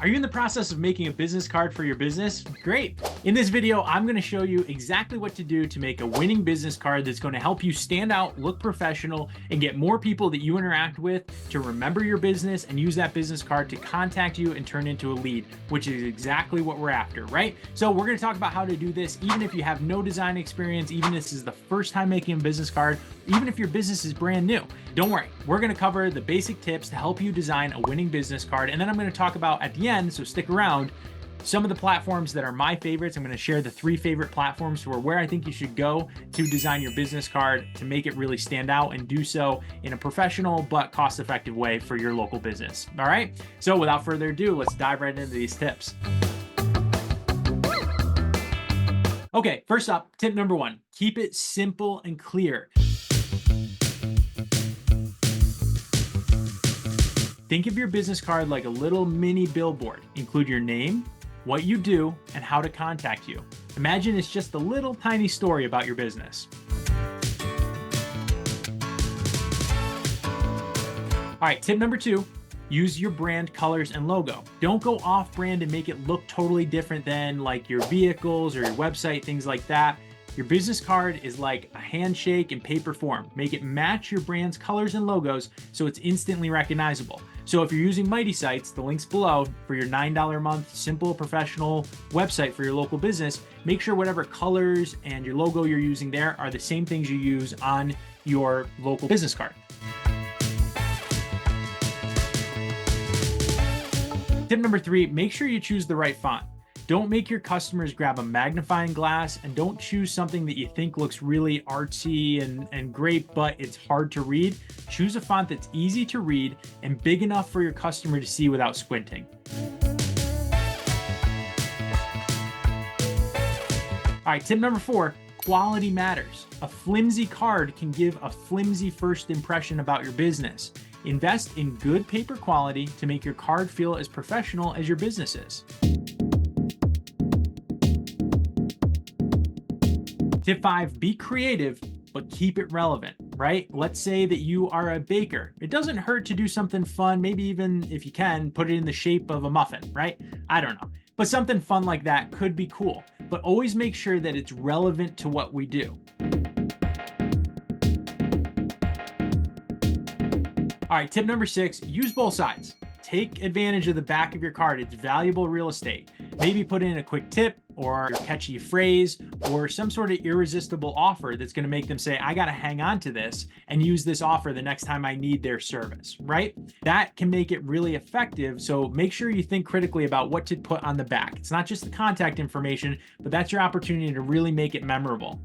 Are you in the process of making a business card for your business? Great. In this video, I'm going to show you exactly what to do to make a winning business card that's going to help you stand out, look professional, and get more people that you interact with to remember your business and use that business card to contact you and turn into a lead, which is exactly what we're after, right? So we're going to talk about how to do this, even if you have no design experience, even if this is the first time making a business card, even if your business is brand new. Don't worry, we're going to cover the basic tips to help you design a winning business card. And then I'm going to talk about at the end, so stick around, some of the platforms that are my favorites. I'm going to share the 3 favorite platforms for where I think you should go to design your business card to make it really stand out and do so in a professional but cost-effective way for your local business. All right. So without further ado, let's dive right into these tips. Okay, first up, tip number 1, keep it simple and clear. Think of your business card like a little mini billboard. Include your name, what you do, and how to contact you. Imagine it's just a little tiny story about your business. All right, tip number 2, use your brand colors and logo. Don't go off brand and make it look totally different than like your vehicles or your website, things like that. Your business card is like a handshake in paper form. Make it match your brand's colors and logos so it's instantly recognizable. So if you're using Mighty Sites, the link's below for your $9 a month, simple professional website for your local business, make sure whatever colors and your logo you're using there are the same things you use on your local business card. Tip number 3, make sure you choose the right font. Don't make your customers grab a magnifying glass, and don't choose something that you think looks really artsy and great, but it's hard to read. Choose a font that's easy to read and big enough for your customer to see without squinting. All right, tip number 4, quality matters. A flimsy card can give a flimsy first impression about your business. Invest in good paper quality to make your card feel as professional as your business is. Tip 5, be creative, but keep it relevant, right? Let's say that you are a baker. It doesn't hurt to do something fun, maybe even if you can, put it in the shape of a muffin, right? I don't know. But something fun like that could be cool, but always make sure that it's relevant to what we do. All right, tip number 6, use both sides. Take advantage of the back of your card. It's valuable real estate. Maybe put in a quick tip or a catchy phrase or some sort of irresistible offer that's going to make them say, I got to hang on to this and use this offer the next time I need their service, right? That can make it really effective. So make sure you think critically about what to put on the back. It's not just the contact information, but that's your opportunity to really make it memorable.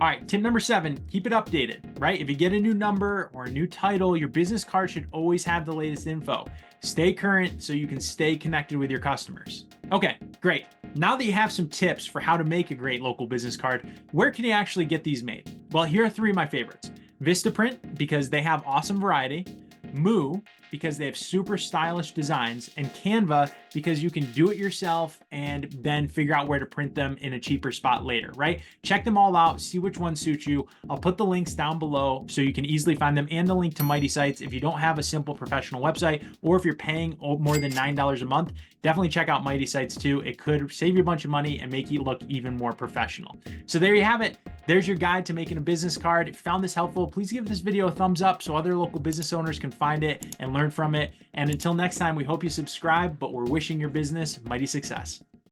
All right, tip number 7, keep it updated, right? If you get a new number or a new title, your business card should always have the latest info. Stay current so you can stay connected with your customers. Okay, great. Now that you have some tips for how to make a great local business card, where can you actually get these made? Well, here are 3 of my favorites. Vistaprint, because they have awesome variety. Moo, because they have super stylish designs, and Canva, because you can do it yourself and then figure out where to print them in a cheaper spot later, right? Check them all out, see which one suits you. I'll put the links down below so you can easily find them, and the link to Mighty Sites if you don't have a simple professional website, or if you're paying more than $9 a month, definitely check out Mighty Sites too. It could save you a bunch of money and make you look even more professional. So there you have it. There's your guide to making a business card. If you found this helpful, please give this video a thumbs up so other local business owners can find it and learn from it. And until next time, we hope you subscribe, but we're wishing your business mighty success.